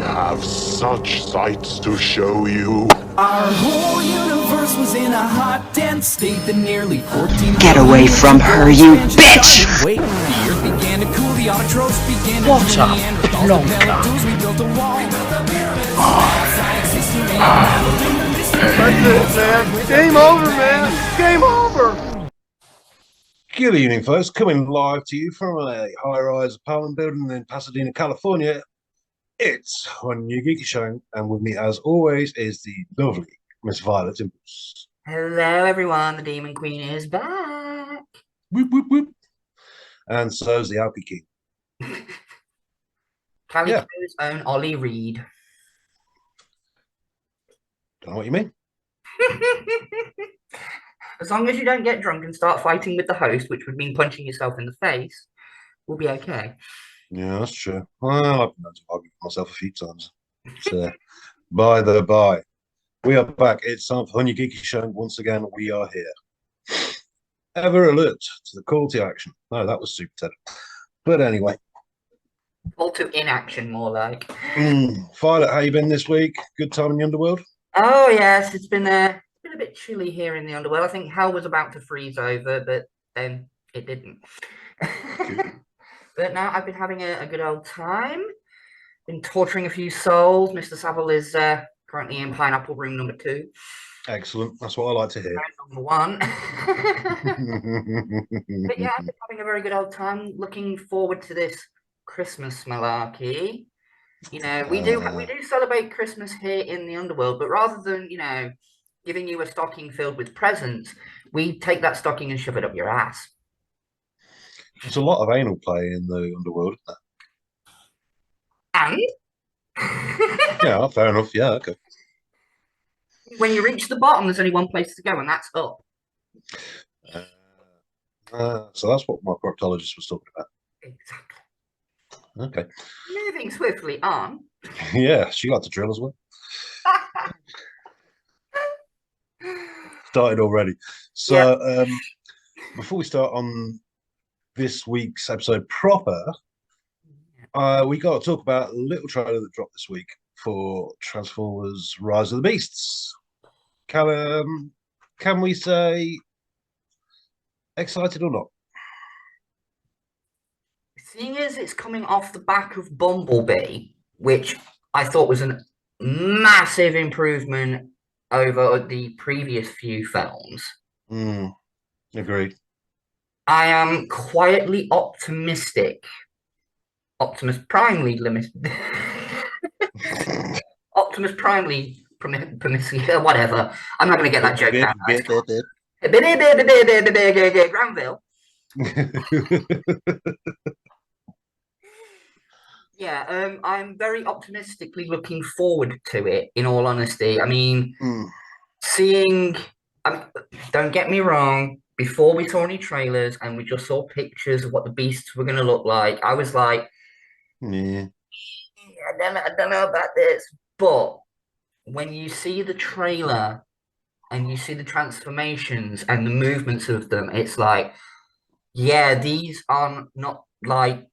have such sights to show you. Our whole universe was in a hot, dense state that nearly 14 Get away from her, you bitch! Wait, the earth began to cool, the autotrophs began to What a plonker. We built a wall. That's it, man. Game over, man. Game over. Good evening, folks. Coming live to you from a high-rise apartment building in Pasadena, California. It's on your Geek Show, and with me, as always, is the lovely Miss Violet Impulse. Hello, everyone. The Demon Queen is back. Whoop, whoop, whoop. And so's the Alpy King. Calico's own Ollie Reed. Don't know what you mean. As long as you don't get drunk and start fighting with the host, which would mean punching yourself in the face, we'll be okay. Yeah, that's true. Well, I've been able to argue with myself a few times. So, by the by, we are back. It's time for On Your Geeky Show. Once again, we are here. Ever alert to the call to action. No, that was super Ted. But anyway. Call to inaction, more like. Violet, how you been this week? Good time in the underworld? Oh, yes. It's been a bit chilly here in the underworld. I think hell was about to freeze over, but then it didn't. But now I've been having a good old time. Been torturing a few souls. Mr. Savile is currently in Pineapple Room number 2. Excellent. That's what I like to hear. Number 1. But yeah, I've been having a very good old time. Looking forward to this Christmas malarkey. You know, we do celebrate Christmas here in the underworld, but rather than, you know, giving you a stocking filled with presents, we take that stocking and shove it up your ass. There's a lot of anal play in the underworld, isn't And there? Yeah, fair enough. Yeah, okay. When you reach the bottom, there's only one place to go, and that's up. So that's what my proctologist was talking about. Exactly. Okay. Moving swiftly on. Yeah, she liked to drill as well. Started already. So before we start on this week's episode proper, we got to talk about a little trailer that dropped this week for Transformers Rise of the Beasts. Can we say excited or not? Seeing as it's coming off the back of Bumblebee, which I thought was a massive improvement over the previous few films. Agreed. I am quietly optimistic. Optimus Primely limited. Optimus Primely promiscuous, whatever. I'm not going to get that joke out. Granville. Yeah, I'm very optimistically looking forward to it, in all honesty. I mean, don't get me wrong, before we saw any trailers and we just saw pictures of what the beasts were going to look like, I was like, yeah, I don't know about this. But when you see the trailer and you see the transformations and the movements of them, it's like, yeah, these are not like,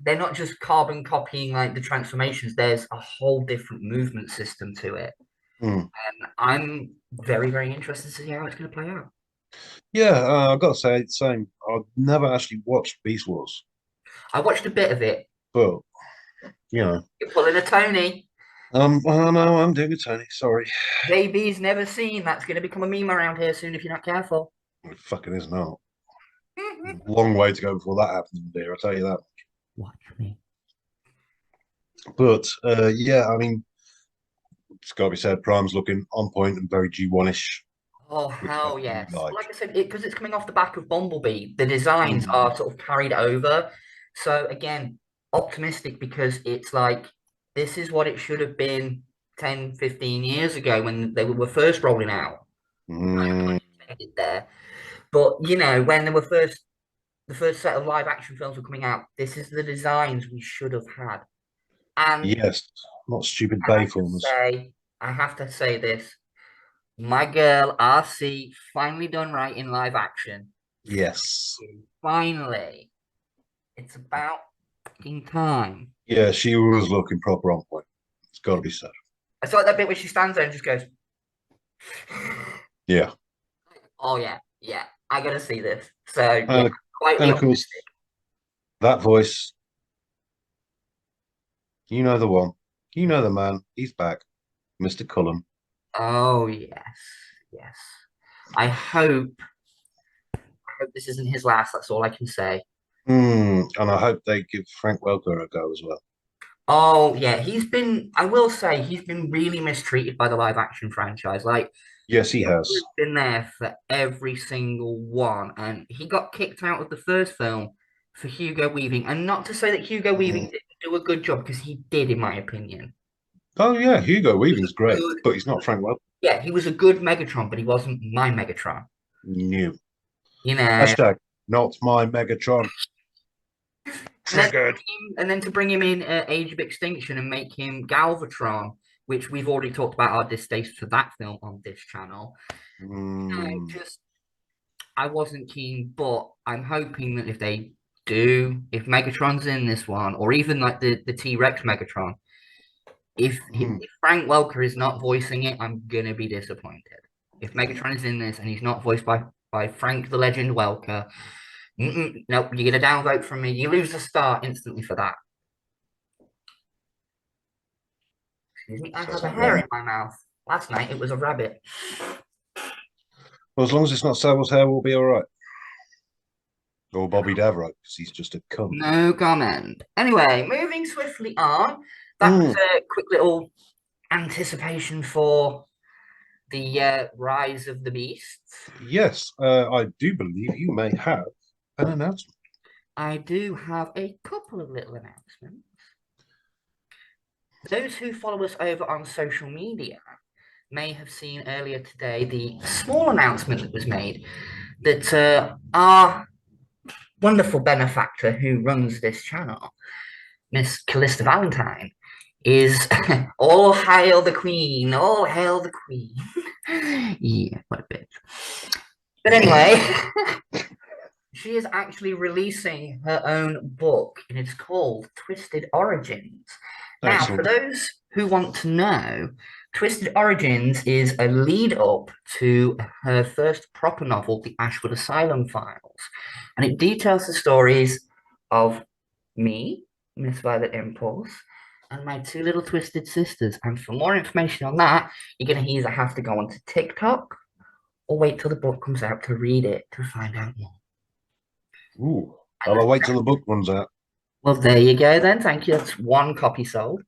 they're not just carbon copying like the transformations. There's a whole different movement system to it. And I'm very, very interested to see how it's going to play out. Yeah, I've got to say the same. I've never actually watched Beast Wars. I watched a bit of it. But, you know. You're pulling a Tony. Oh no, I'm doing a Tony. Sorry. JB's never seen. That's going to become a meme around here soon if you're not careful. It fucking is not. Long way to go before that happens, dear. I'll tell you that. Watch me. But yeah, I mean, it's got to be said, Prime's looking on point and very G1-ish. Oh, hell yes. Like I said, because it's coming off the back of Bumblebee, the designs are sort of carried over. So again, optimistic because it's like, this is what it should have been 10, 15 years ago when they were first rolling out. There. But, you know, when they were the first set of live action films were coming out, this is the designs we should have had. And yes, not stupid Bayformers. I have to say this. My girl, RC, finally done right in live action. Yes. Finally. It's about fucking time. Yeah, she was looking proper on point. It's got to be said. I saw that bit where she stands there and just goes, Yeah. "Oh yeah, yeah, I gotta see this." So yeah, And, quite and of course, optimistic. that voice, you know the one. You know the man. He's back. Mr. Cullen. Oh yes, yes. I hope this isn't his last. That's all I can say. And I hope they give Frank Welker a go as well. Oh yeah, I will say he's been really mistreated by the live action franchise. Like Yes, he has. he's been there for every single one, and he got kicked out of the first film for Hugo Weaving. And not to say that Hugo Weaving Mm. didn't do a good job, because he did, in my opinion. Oh yeah, Hugo Weaving's great, Good. but he's not Frank Welker. Yeah, he was a good Megatron, but he wasn't my Megatron. New. You know, Hashtag not my Megatron. and then, Triggered. and then to bring him in at Age of Extinction and make him Galvatron, which we've already talked about our distaste for that film on this channel. Mm. Just I wasn't keen, but I'm hoping that if Megatron's in this one, or even like the T-Rex Megatron, Mm. if Frank Welker is not voicing it, I'm gonna be disappointed. If Megatron is in this and he's not voiced by Frank the Legend Welker, nope, you get a downvote from me. You lose a star instantly for that. Excuse me, I Sounds have a like hair rain. in my mouth. Last night it was a rabbit. Well, as long as it's not Saville's hair, we'll be all right. Or Bobby Davro, because he's just a cunt. No comment. Anyway, moving swiftly on. That was Mm. a quick little anticipation for the rise of the beasts. Yes, I do believe you may have an announcement. I do have a couple of little announcements. Those who follow us over on social media may have seen earlier today the small announcement that was made that our wonderful benefactor who runs this channel, Miss Callista Valentine, is all hail the Queen, all hail the Queen. Yeah, what a bitch. But anyway, she is actually releasing her own book, and it's called Twisted Origins. Now, for Excellent. those who want to know, Twisted Origins is a lead up to her first proper novel, The Ashwood Asylum Files, and it details the stories of me, Miss Violet Impulse, and my two little twisted sisters. And for more information on that, you're going to either have to go onto TikTok or wait till the book comes out to read it to find out more. Ooh, I'll wait till the book runs out. Well, there you go then. Thank you. That's one copy sold.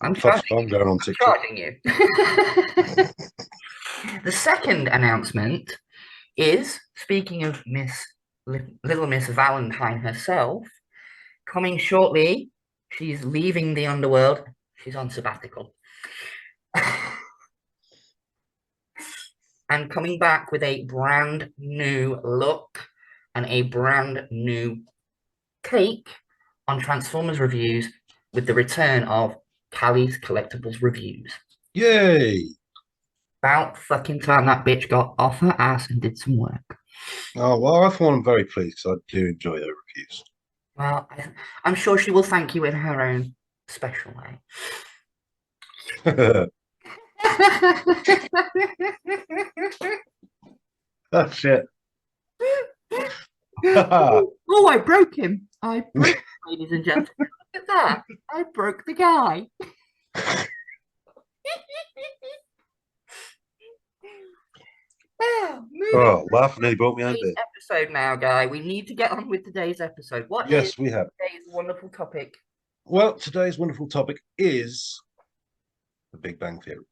I'm I'm going on TikTok. charging you. The second announcement is, speaking of Little Miss Valentine herself, coming shortly. She's leaving the underworld. She's on sabbatical. And coming back with a brand new look and a brand new take on Transformers reviews, with the return of Callie's Collectibles Reviews. Yay! About fucking time that bitch got off her ass and did some work. Oh, well, I thought I'm very pleased because I do enjoy her reviews. Well, I'm sure she will thank you in her own special way. Oh, shit. Oh, I broke him. I broke him, ladies and gentlemen. Look at that. I broke the guy. Oh, laugh nearly brought me out Today's there. episode now, guy. We need to get on with today's episode. What is Yes, we have. today's wonderful topic? Well, today's wonderful topic is The Big Bang Theory.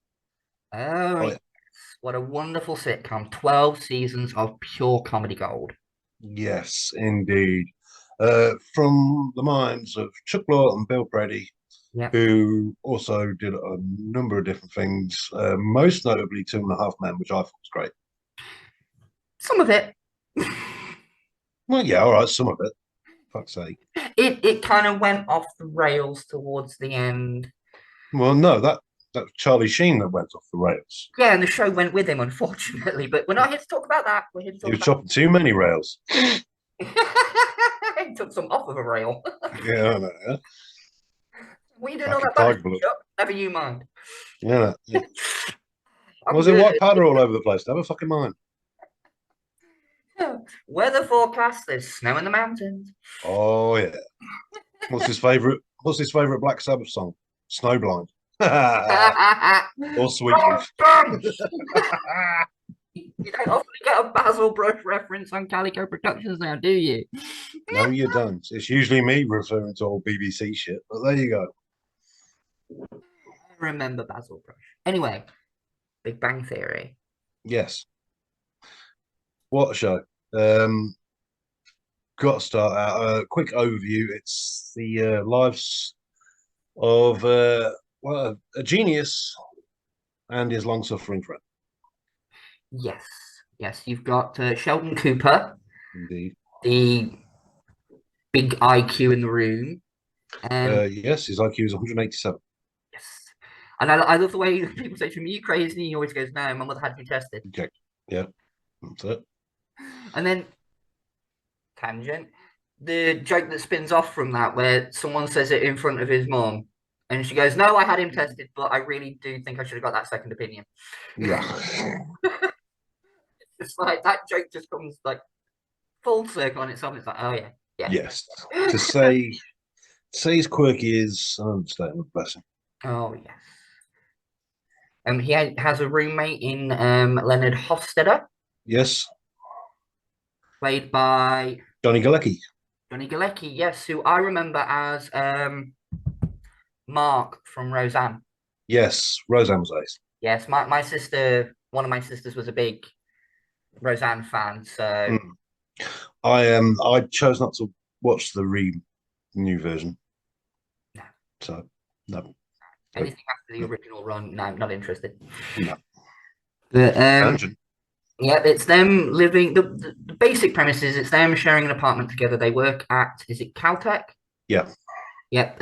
Oh, yes. What a wonderful sitcom. 12 seasons of pure comedy gold. Yes, indeed. From the minds of Chuck Lorre and Bill Brady, Yep. who also did a number of different things, most notably Two and a Half Men, which I thought was great. Some of it. Well, yeah, all right, some of it. Fuck's sake. It kind of went off the rails towards the end. Well, no, that was Charlie Sheen that went off the rails. Yeah, and the show went with him, unfortunately. But we're not here to talk about that. We're here to He talk was about... chopping too many rails. He took some off of a rail. Yeah, I know. Yeah. What are you doing all Fucking that tiger bad? blood. Never you mind. Yeah. I'm Was it good. white powder all over the place? Never fucking mind. Weather forecast, there's snow in the mountains. Oh yeah. What's his favorite? What's his favorite Black Sabbath song? Snowblind. Or Sweet Youth. You don't often get a Basil Brush reference on Calico Productions now, do you? No, you don't. It's usually me referring to old BBC shit, but there you go. I remember Basil Brush. Anyway, Big Bang Theory. Yes. What a show. Got to start out. A quick overview. It's the lives of well, a genius and his long-suffering friend. Yes, yes. You've got Sheldon Cooper, Indeed. the big IQ in the room. Yes, his IQ is 187. Yes. And I love the way people say to him, "Are you crazy?" He always goes, "No, my mother had me tested." Okay. Yeah, that's it. And then tangent, the joke that spins off from that, where someone says it in front of his mom, and she goes, "No, I had him tested, but I really do think I should have got that second opinion." Yeah. It's like that joke just comes like full circle on itself. It's like, oh yeah, yeah. Yes. To say he's quirky is an understatement, bless him. Oh yes. He has a roommate in Leonard Hofstadter, Yes. played by Johnny Galecki. Johnny Galecki, yes, who I remember as Mark from Roseanne. Yes, Roseanne was ace. Yes, my sister, one of my sisters was a big Roseanne fan, so I chose not to watch the new version. no. So no. Anything after the original run, no, not interested. No. But Tangent. yeah, it's them living. The basic premise is it's them sharing an apartment together. They work at, is it Caltech? Yeah. Yep.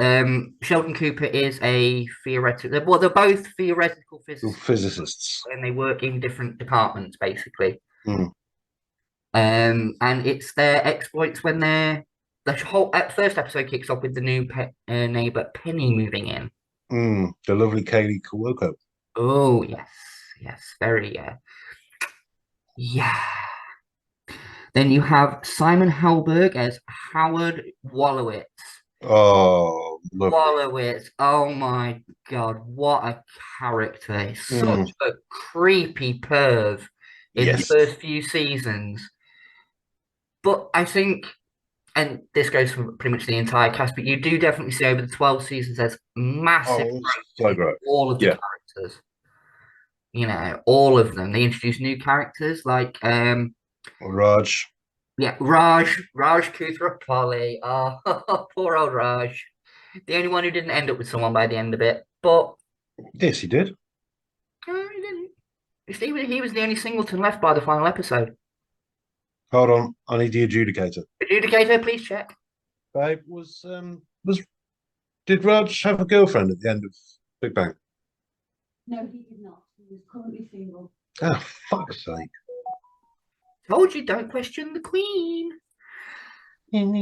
Sheldon Cooper is a theoretical. Well, they're both theoretical Physicists. and they work in different departments, basically. Mm. And it's their exploits when the whole first episode kicks off with the new neighbor Penny moving in. The lovely Kaylee Cuoco. Oh yes, yes, very yeah. Then you have Simon Helberg as Howard Wolowitz. Oh, lovely. Wolowitz, oh my God, what a character. He's such a creepy perv in the first few seasons. But I think, and this goes for pretty much the entire cast, but you do definitely see over the 12 seasons there's massive growth so in great. all of the characters. You know, all of them. They introduce new characters like Raj. Yeah, Raj Koothrappali. Oh, poor old Raj. The only one who didn't end up with someone by the end of it. But Yes, he did. no, he didn't. He was the only singleton left by the final episode. Hold on, I need the adjudicator. Adjudicator, please check. Babe, did Raj have a girlfriend at the end of Big Bang? No, he did not. He was currently single. Oh, fuck's sake. Told you, don't question the queen. Class with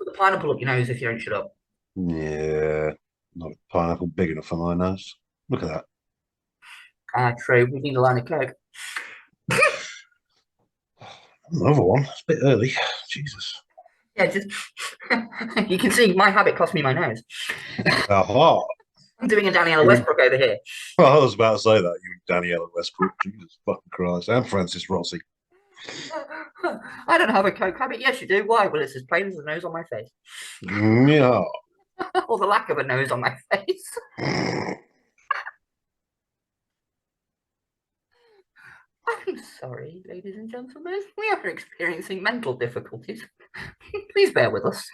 the pineapple up your nose if you don't shut up. Yeah, not a pineapple big enough for my nose. Look at that. True. We need a line of coke. Another one. It's a bit early. Jesus. Yeah, just you can see my habit cost me my nose. Aha. I'm doing a Daniela Westbrook over here. Well, I was about to say that. You Daniela Westbrook. Jesus fucking Christ. And Francis Rossi. I don't have a coke habit. Yes, you do. Why? Well, it's as plain as a nose on my face. Yeah. Or the lack of a nose on my face. I'm sorry, ladies and gentlemen. We are experiencing mental difficulties. Please bear with us.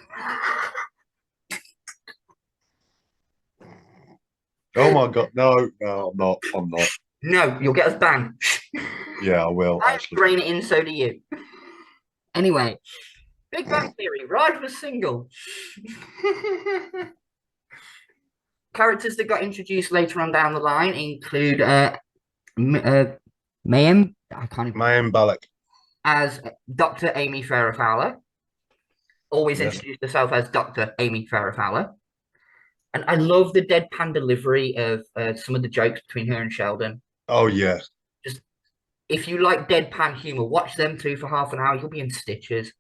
Oh my God. No, I'm not. No, you'll get us banned. Yeah, I will. I Actually. drain it in, so do you. Anyway, Big Bang Theory. Raj was single. Characters that got introduced later on down the line include Mayim Balak. as Dr. Amy Farrah Fowler. always Yes. introduced herself as Dr. Amy Farrah Fowler. And I love the deadpan delivery of some of the jokes between her and Sheldon. Oh yeah. Just if you like deadpan humor, watch them two for half an hour. You'll be in stitches.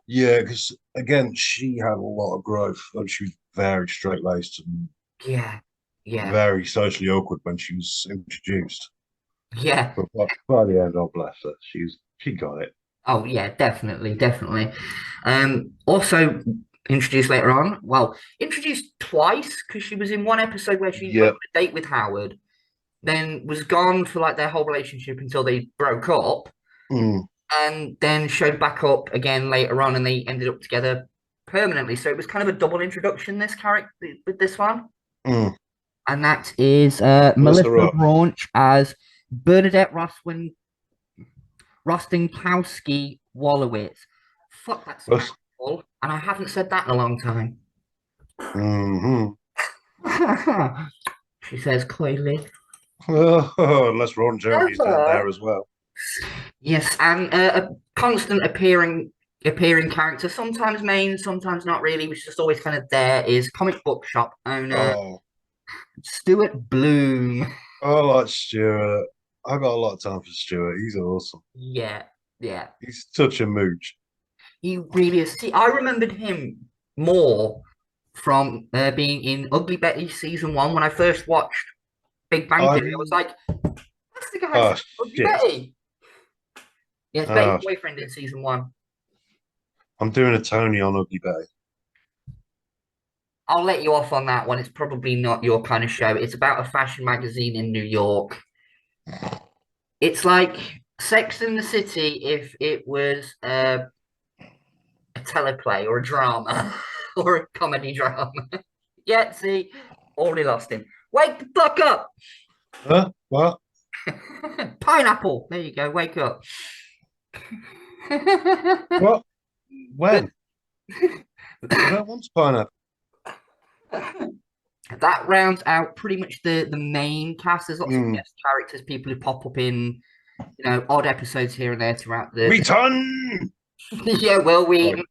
Yeah, because again, she had a lot of growth and she was very straight laced and Yeah, yeah, very socially awkward when she was introduced. yeah. But by the end, oh bless her, she got it. Oh yeah, definitely, definitely. Also introduced later on. Well, introduced twice because she was in one episode where she went Yep. on a date with Howard, then was gone for like their whole relationship until they broke up, Mm, and then showed back up again later on, and they ended up together permanently. So it was kind of a double introduction. This character with this one, mm. and that is Melissa Melissa Roth. Raunch as Bernadette Rostenkowski Wallowitz. Fuck, that's Yes. mouthful, and I haven't said that in a long time. Mm-hmm. She says coyly. Unless Ron Jeremy's down there as well. Yes, and a constant appearing character, sometimes main, sometimes not really, which is just always kind of there, is comic book shop owner Oh, Stuart Bloom. I like Stuart. I got a lot of time for Stuart. He's awesome. Yeah, yeah. He's such a mooch. He really is. See, I remembered him more from being in Ugly Betty season one when I first watched Big Bang I Theory. I was like, that's the guy oh from Ugly shit. Betty. Yeah, it's Oh, Betty's boyfriend in season one. I'm doing a Tony on Ugly Betty. I'll let you off on that one. It's probably not your kind of show. It's about a fashion magazine in New York. It's like Sex and the City if it was a teleplay or a drama or a comedy drama. Yeah, see, already lost him. Wake the fuck up! Huh? What? Pineapple. There you go. Wake up. What? When? I don't want pineapple. That rounds out pretty much the main cast. There's lots of Mm. guest characters, people who pop up in odd episodes here and there throughout the. Return. Yeah, well, Sorry.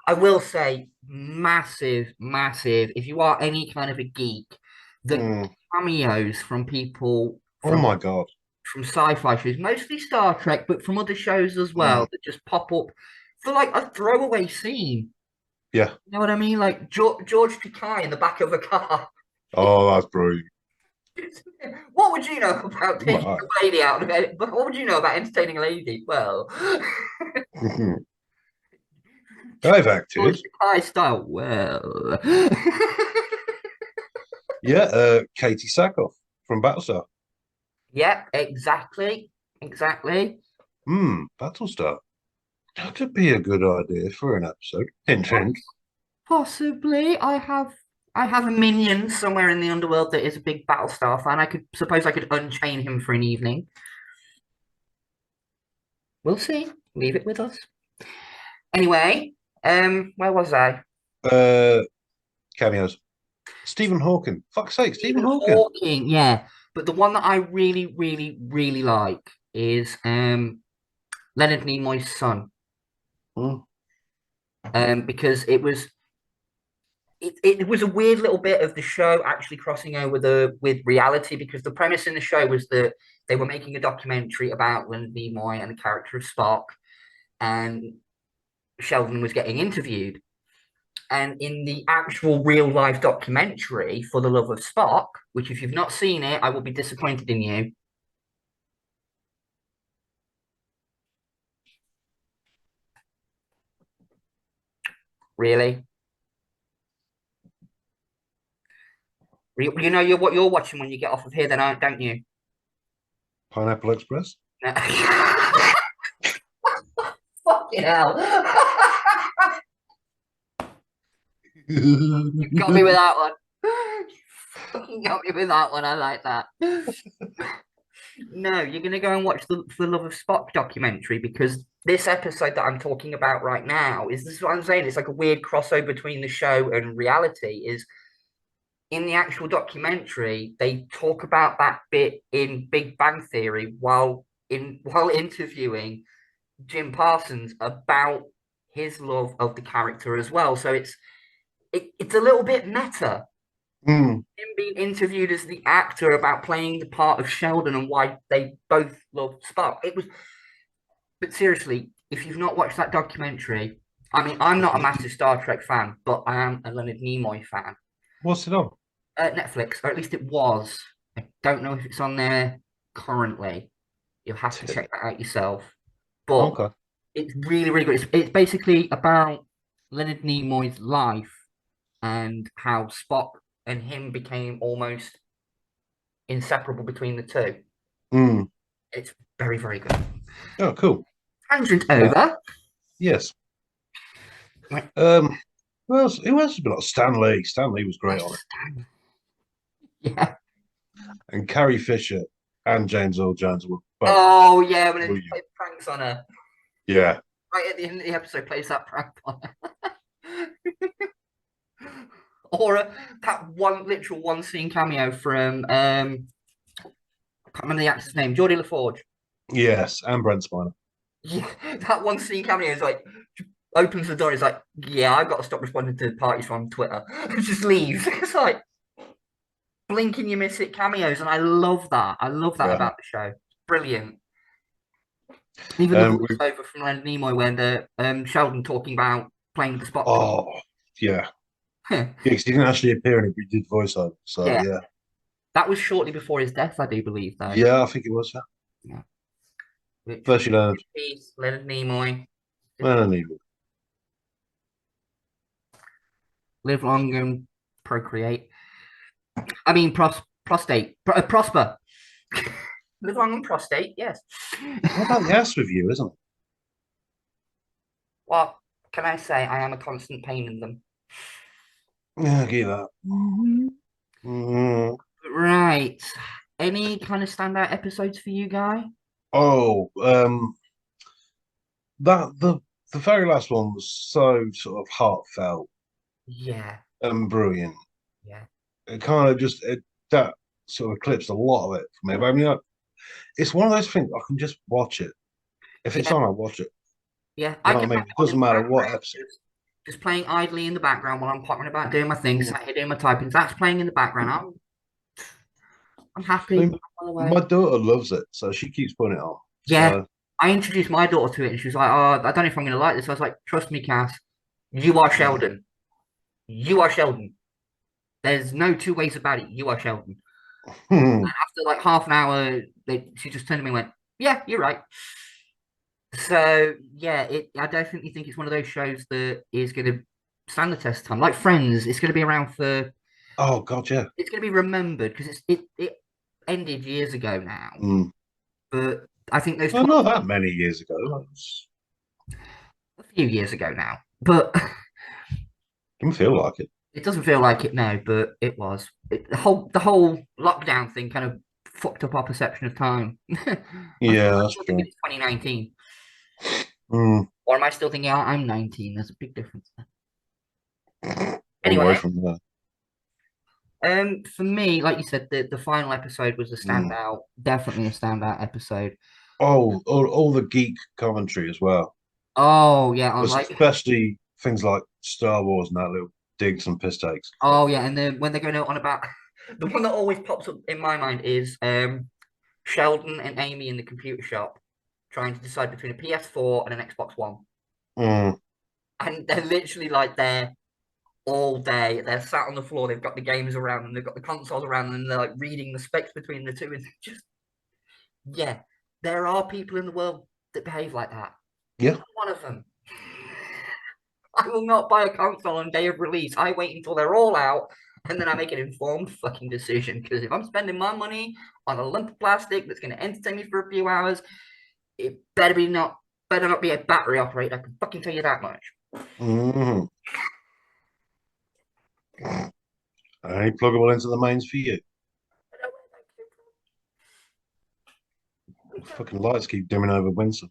I will say, massive, massive. If you are any kind of a geek, the Mm. cameos from people Oh my God. from sci-fi shows, mostly Star Trek, but from other shows as well, that just pop up for like a throwaway scene. Yeah. You know what I mean? Like George Takei in the back of a car. Oh, that's brilliant. What would you know about taking Wow. a lady out of it? But what would you know about entertaining a lady? Well, I've George acted. Takei style. Well, Yeah, Katie Sackhoff from Battlestar. yeah, exactly, exactly. Battlestar. That could be a good idea for an episode. Hint, hint. Possibly, I have a minion somewhere in the underworld that is a big Battlestar fan. I could suppose I could unchain him for an evening. We'll see. Leave it with us. Anyway, where was I? Cameos. Stephen Hawking. Fuck's sake, Stephen Hawking. Hawking, yeah. But the one that I really, really, really like is Leonard Nimoy's son. Mm. Because it was a weird little bit of the show actually crossing over with reality, because the premise in the show was that they were making a documentary about Leonard Nimoy and the character of Spock, and Sheldon was getting interviewed. And in the actual real life documentary, For the Love of Spock, which if you've not seen it, I will be disappointed in you. Really? You know what you're watching when you get off of here, then, don't you? Pineapple Express. Fucking hell. You got me with that one. You fucking got me with that one. I like that. No, you're gonna go and watch the For the Love of Spock documentary, because this episode that I'm talking about right now is, this is what I'm saying. It's like a weird crossover between the show and reality. Is in the actual documentary, they talk about that bit in Big Bang Theory while interviewing Jim Parsons about his love of the character as well. So it's a little bit meta. Mm. Him being interviewed as the actor about playing the part of Sheldon and why they both love Spock. But seriously, if you've not watched that documentary, I mean, I'm not a massive Star Trek fan, but I am a Leonard Nimoy fan. What's it on? Netflix, or at least it was. I don't know if it's on there currently. You'll have to check that out yourself. But Okay. it's really, really good. It's basically about Leonard Nimoy's life and how Spock and him became almost inseparable between the two. Mm. It's very, very good. Oh, cool. Tangent over. Yes. Right. Who else has been on? Stanley. Stanley was great on it. Yeah. And Carrie Fisher and James Earl Jones were both. Oh, yeah, when he brilliant. played pranks on her. Yeah. Right at the end of the episode, plays that prank on her. Or that one scene cameo from I can't remember the actor's name, Geordie LaForge. Yes, and Brent Spiner. Yeah, that one scene cameo is like opens the door. It's like, yeah, I've got to stop responding to parties from Twitter. Just leaves. It's like blink and you miss it cameos, and I love that. I love that about the show. Brilliant. Even the voiceover from Leonard Nimoy when the Sheldon talking about playing the Spock. Oh, yeah. Yeah, because he didn't actually appear in it, but he did voiceover. So yeah. That was shortly before his death, I do believe, though. Yeah, I think it was. Yeah. First, Leonard. Leonard Nimoy. Leonard Nimoy. Live long and procreate. I mean, prosper. Live long and prostate, yes. What about the ass with you, isn't it? What can I say? I am a constant pain in them. Yeah, I get that. Mm. Right. Any kind of standout episodes for you, Guy? Oh, that the very last one was so sort of heartfelt. Yeah. And brilliant. Yeah. It kind of that sort of eclipsed a lot of it for me. But I mean, it's one of those things I can just watch it. If it's on, I'll watch it. Yeah, you know what I mean? It doesn't matter what episode. Just playing idly in the background while I'm pottering about doing my things, sat here doing my typing. That's playing in the background. I'm happy. I mean, my daughter loves it, so she keeps putting it on. Yeah, so. I introduced my daughter to it, and she was like, "Oh, I don't know if I'm going to like this." I was like, "Trust me, Cass. You are Sheldon. You are Sheldon. There's no two ways about it. You are Sheldon." And after like half an hour, she just turned to me and went, "Yeah, you're right." So yeah, I definitely think it's one of those shows that is going to stand the test of time. Like Friends, it's going to be around for. Oh God, yeah. It's going to be remembered because it ended years ago now. But I think those. Well, not that many years ago. A few years ago now, but didn't feel like it. It doesn't feel like it now, but it was. The whole lockdown thing kind of fucked up our perception of time. Yeah, that's true. It's 2019. Or am I still thinking, I'm 19? There's a big difference there. Anyway, from that. For me, like you said, the final episode was a standout, definitely a standout episode. Oh, all the geek commentary as well. Oh yeah, especially things like Star Wars and that little digs and piss takes. Oh yeah, and then when they're going on about the one that always pops up in my mind is Sheldon and Amy in the computer shop trying to decide between a PS4 and an Xbox One. And they're literally like there all day. They're sat on the floor, they've got the games around them, they've got the consoles around them, and they're like reading the specs between the two. And just, yeah, there are people in the world that behave like that. Yeah. I'm one of them. I will not buy a console on day of release. I wait until they're all out, and then I make an informed fucking decision. Because if I'm spending my money on a lump of plastic that's going to entertain me for a few hours, it better not be a battery operated. I can fucking tell you that much. Any pluggable into the mains for you? Fucking lights keep dimming over Windsor.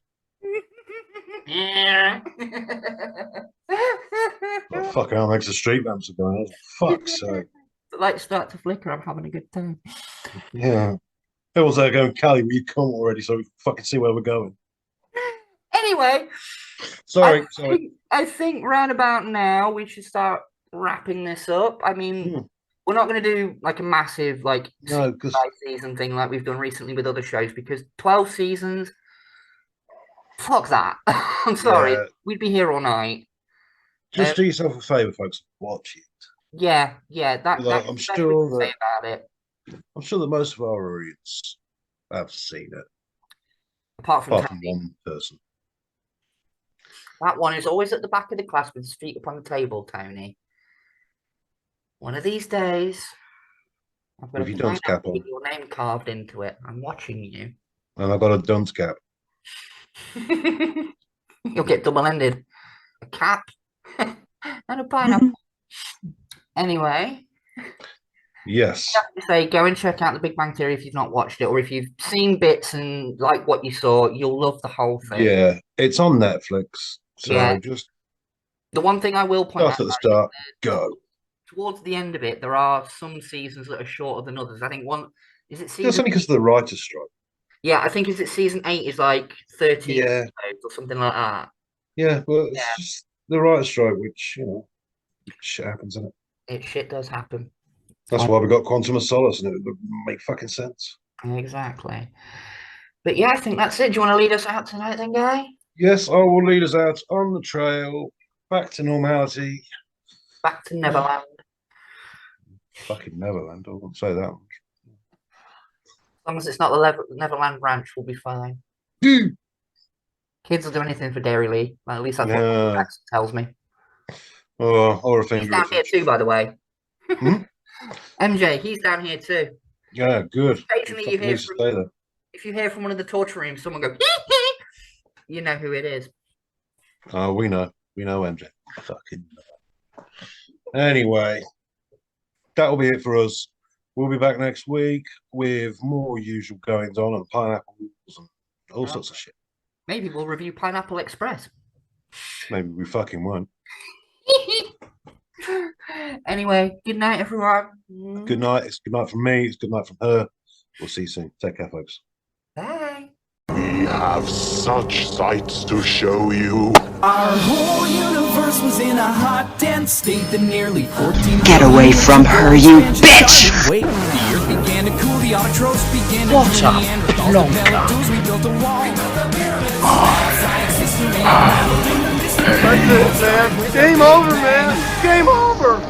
Oh, fucking hell, makes the street lamps are going on. Fuck's sake. The lights start to flicker. I'm having a good time. Yeah. It was there going, Callie, will you come already so we can fucking see where we're going? Anyway, Sorry. I think round about now we should start wrapping this up. I mean, we're not going to do like a massive season thing like we've done recently with other shows because 12 seasons. Fuck that. I'm sorry. Yeah. We'd be here all night. Just do yourself a favour, folks. Watch it. Yeah. That's I'm the best sure we can say about it. I'm sure that most of our audience have seen it. Apart from one person. That one is always at the back of the class with his feet up on the table, Tony. One of these days, I've got With your dunce cap on. your name carved into it. I'm watching you. And I've got a dunce cap. You'll get double-ended. A cap and a pineapple. Anyway. Yes. I have to say, go and check out The Big Bang Theory if you've not watched it, or if you've seen bits and like what you saw, you'll love the whole thing. Yeah, it's on Netflix. So just the one thing I will point out at the start, go. Towards the end of it, there are some seasons that are shorter than others. I think one is it season. That's only because of the writer's strike. Yeah, I think season 8 is like 13 episodes or something like that. Yeah, but it's just the writer's strike, which shit happens, isn't it? Shit does happen. That's why we got Quantum of Solace, and it would make fucking sense. Exactly. But yeah, I think that's it. Do you want to lead us out tonight then, Guy? Yes, I will lead us out on the trail, back to normality. Back to Neverland. Fucking Neverland, I wouldn't say that much. As long as it's not the Neverland Ranch, we'll be fine. Dude. Kids will do anything for Dairy Lee. Well, at least that's what Jackson tells me. Oh, or a finger. He's down here too, by the way. MJ, he's down here too. Yeah, good. Occasionally you hear if you hear from one of the torture rooms, someone go, you know who it is. Oh, we know MJ. Fucking know. Anyway, that'll be it for us. We'll be back next week with more usual goings on and pineapples and all sorts of shit. Maybe we'll review Pineapple Express. Maybe we fucking won't. Anyway, good night, everyone. Good night. It's good night from me. It's good night from her. We'll see you soon. Take care, folks. Bye. We have such sights to show you. Our whole universe was in a hot, dense state that nearly 14 Get away from her, you bitch! Wait, the earth began to cool, the autotrophs began to What a Neanderthals we built a wall. That's it, man. Game over, man. Game over.